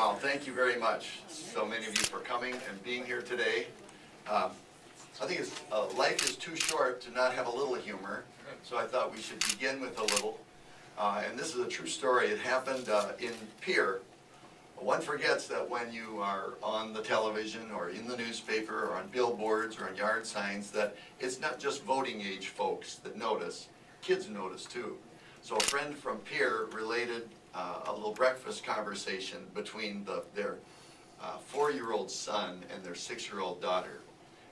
Wow, thank you very much, so many of you, for coming and being here today. I think life is too short to not have a little humor, so I thought we should begin with a little. And this is a true story. It happened in Pierre. One forgets that when you are on the television or in the newspaper or on billboards or on yard signs, that it's not just voting age folks that notice, kids notice too. So a friend from Pierre related a little breakfast conversation between their 4-year-old son and their 6-year-old daughter.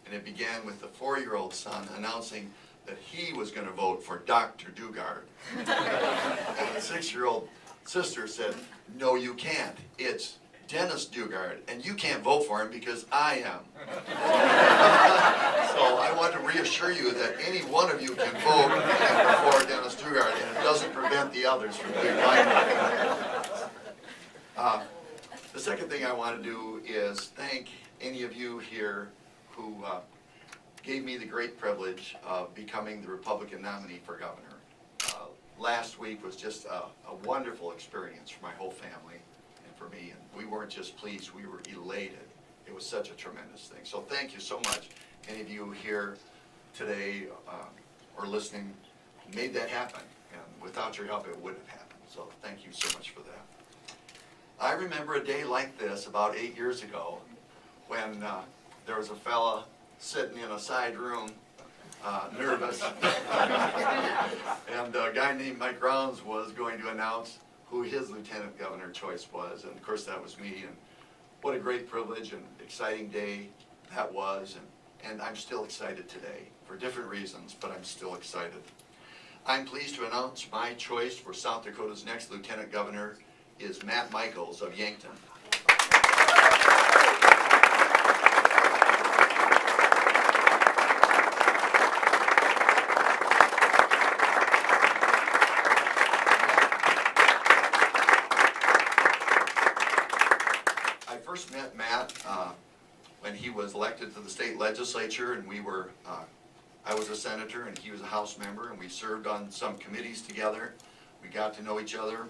And it began with the 4-year-old son announcing that he was going to vote for Dr. Daugaard. And the 6-year-old sister said, "No, you can't. It's Dennis Daugaard, and you can't vote for him because I am." So I want to reassure you that any one of you can vote for Dennis Daugaard, and it doesn't prevent the others from doing likewise. The second thing I want to do is thank any of you here who gave me the great privilege of becoming the Republican nominee for governor. Last week was just a wonderful experience for my whole family and for me, and we weren't just pleased, we were elated. It was such a tremendous thing. So thank you so much. Any of you here today or listening made that happen, and without your help it wouldn't have happened. So thank you so much for that. I remember a day like this about 8 years ago when there was a fella sitting in a side room nervous. And a guy named Mike Rounds was going to announce who his lieutenant governor choice was, and of course that was me. And what a great privilege and exciting day that was, and I'm still excited today for different reasons, but I'm still excited. I'm pleased to announce my choice for South Dakota's next lieutenant governor is Matt Michels of Yankton. I first met Matt when he was elected to the state legislature, and I was a senator and he was a House member, and we served on some committees together. We got to know each other.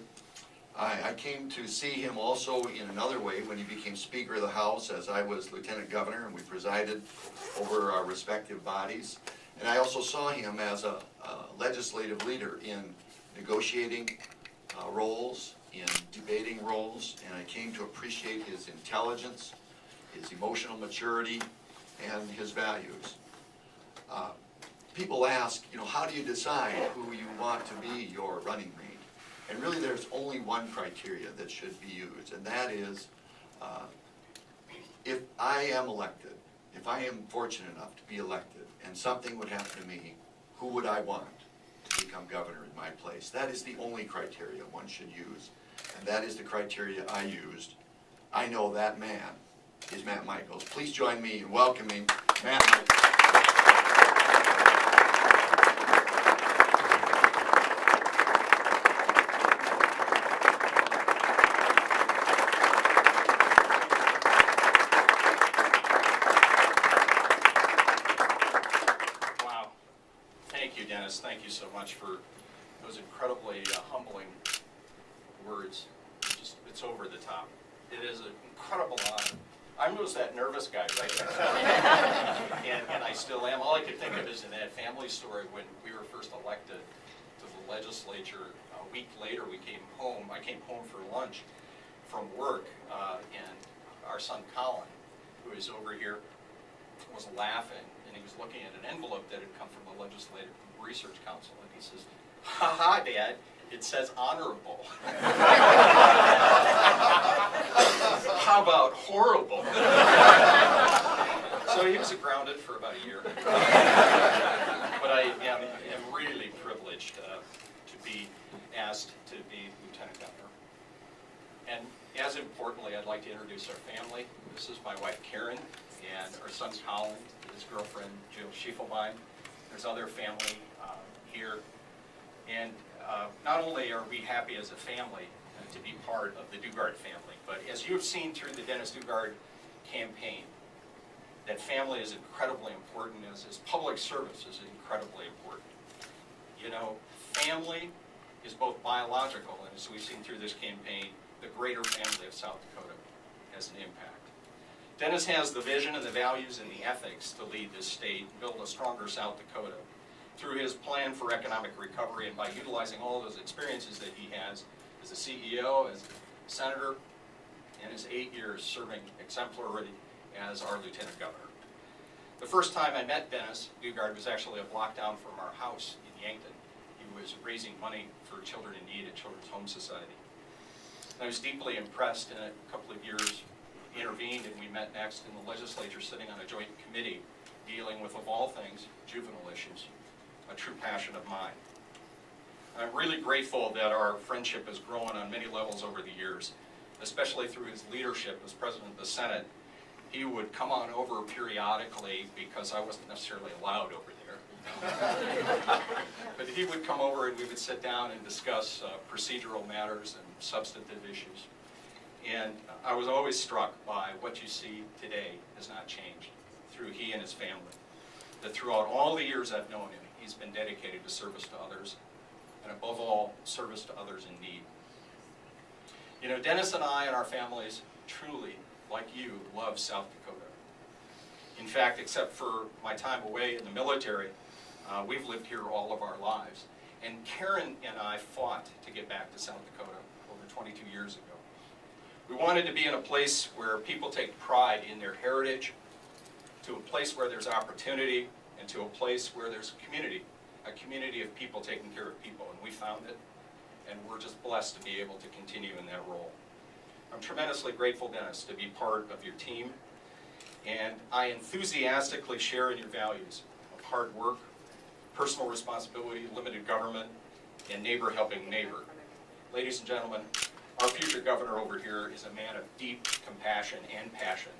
I came to see him also in another way when he became Speaker of the House, as I was Lieutenant Governor, and we presided over our respective bodies. And I also saw him as a legislative leader in negotiating roles, in debating roles, and I came to appreciate his intelligence, his emotional maturity, and his values. People ask, how do you decide who you want to be your running mate? And really there's only one criteria that should be used, and that is if I am elected, if I am fortunate enough to be elected and something would happen to me, who would I want to become governor in my place? That is the only criteria one should use, and that is the criteria I used. I know that man is Matt Michels. Please join me in welcoming Matt Michels. Thank you so much for those incredibly humbling words. It's over the top. It is an incredible honor. I was that nervous guy right there. and I still am. All I could think of is in that family story when we were first elected to the legislature. A week later we came home. I came home for lunch from work, and our son Colin, who is over here, was laughing, and he was looking at an envelope that had come from the Legislative Research Council, and he says, "Ha ha, Dad, it says honorable." How about horrible? So he was grounded for about a year. But I am really privileged to be asked to be Lieutenant Governor. And as importantly, I'd like to introduce our family. This is my wife Karen, and our son Colin, his girlfriend Jill Schiefelbein. There's other family here, and not only are we happy as a family to be part of the Daugaard family, but as you've seen through the Dennis Daugaard campaign, that family is incredibly important, as public service is incredibly important. Family is both biological, and as we've seen through this campaign, the greater family of South Dakota. has an impact. Dennis has the vision and the values and the ethics to lead this state and build a stronger South Dakota through his plan for economic recovery and by utilizing all those experiences that he has as a CEO, as a senator, and his 8 years serving exemplarily as our lieutenant governor. The first time I met Dennis Daugaard was actually a block down from our house in Yankton. He was raising money for children in need at Children's Home Society. I was deeply impressed. In a couple of years, intervened, and we met next in the legislature sitting on a joint committee dealing with, of all things, juvenile issues, a true passion of mine. I'm really grateful that our friendship has grown on many levels over the years, especially through his leadership as president of the Senate. He would come on over periodically because I wasn't necessarily allowed over there. But he would come over and we would sit down and discuss procedural matters and substantive issues. And I was always struck by what you see today has not changed through he and his family. That throughout all the years I've known him, he's been dedicated to service to others, and above all, service to others in need. You know, Dennis and I and our families truly, like you, love South Dakota. In fact, except for my time away in the military, we've lived here all of our lives. And Karen and I fought to get back to South Dakota over 22 years ago. We wanted to be in a place where people take pride in their heritage, to a place where there's opportunity, and to a place where there's a community of people taking care of people. And we found it, and we're just blessed to be able to continue in that role. I'm tremendously grateful, Dennis, to be part of your team, and I enthusiastically share in your values of hard work, personal responsibility, limited government, and neighbor helping neighbor. Ladies and gentlemen, our future governor over here is a man of deep compassion and passion.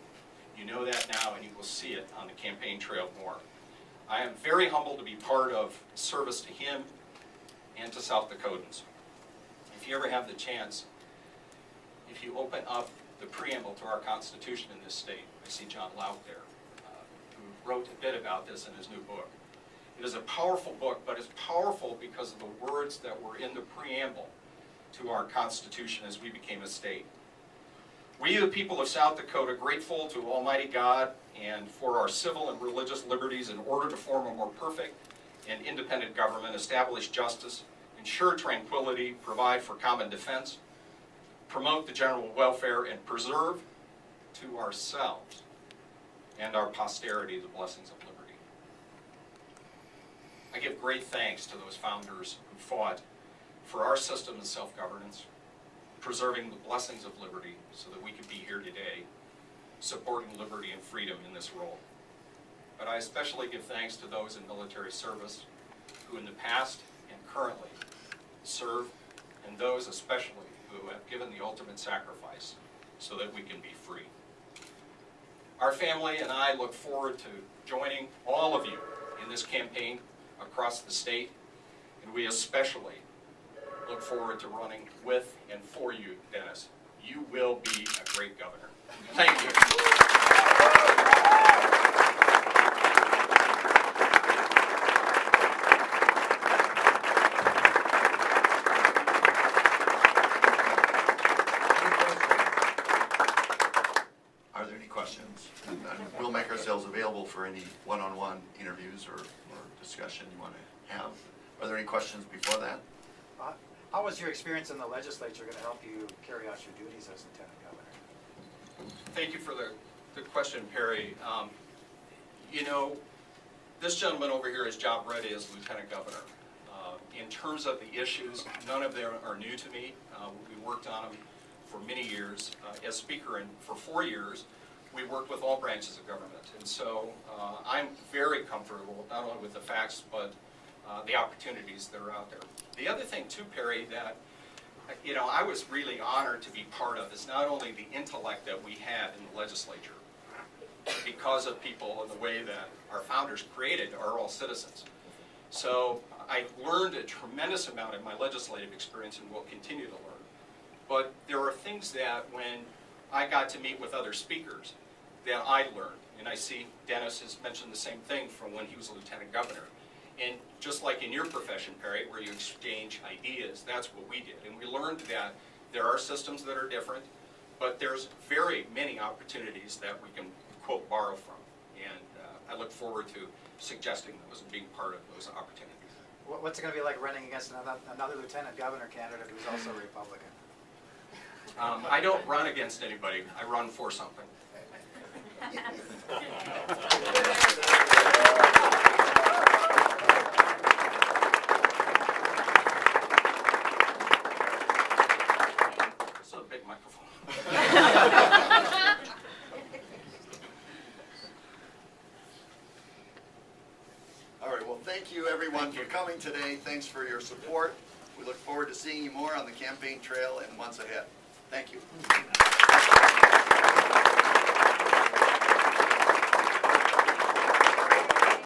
You know that now, and you will see it on the campaign trail more. I am very humbled to be part of service to him and to South Dakotans. If you ever have the chance, if you open up the preamble to our Constitution in this state, I see John Laut there, who wrote a bit about this in his new book. It is a powerful book, but it's powerful because of the words that were in the preamble to our Constitution as we became a state. We, the people of South Dakota, grateful to Almighty God and for our civil and religious liberties in order to form a more perfect and independent government, establish justice, ensure tranquility, provide for common defense, promote the general welfare, and preserve to ourselves and our posterity the blessings of liberty. I give great thanks to those founders who fought for our system of self-governance, preserving the blessings of liberty so that we could be here today, supporting liberty and freedom in this role. But I especially give thanks to those in military service who in the past and currently serve, and those especially who have given the ultimate sacrifice so that we can be free. Our family and I look forward to joining all of you in this campaign across the state, and we especially look forward to running with and for you, Dennis. You will be a great governor. Thank you. Are there any questions? And we'll make ourselves available for any one-on-one interviews or discussion you want to have. Are there any questions before that? How was your experience in the legislature going to help you carry out your duties as lieutenant governor? Thank you for the question, Perry. You know, this gentleman over here is job ready as lieutenant governor. In terms of the issues, none of them are new to me. We worked on them for many years. As speaker, and for 4 years, we worked with all branches of government. And so I'm very comfortable, not only with the facts, but the opportunities that are out there. The other thing too, Perry, that I was really honored to be part of is not only the intellect that we had in the legislature, because of people and the way that our founders created are all citizens. So I learned a tremendous amount in my legislative experience and will continue to learn. But there are things that when I got to meet with other speakers that I learned, and I see Dennis has mentioned the same thing from when he was a lieutenant governor. And just like in your profession, Perry, where you exchange ideas, that's what we did. And we learned that there are systems that are different, But there's very many opportunities that we can, quote, borrow from. And I look forward to suggesting those and being part of those opportunities. What's it going to be like running against another lieutenant governor candidate who's also a Republican? I don't run against anybody. I run for something. This is a big microphone. All right, well, thank you everyone for coming today. Thanks for your support. We look forward to seeing you more on the campaign trail in the months ahead. Thank you.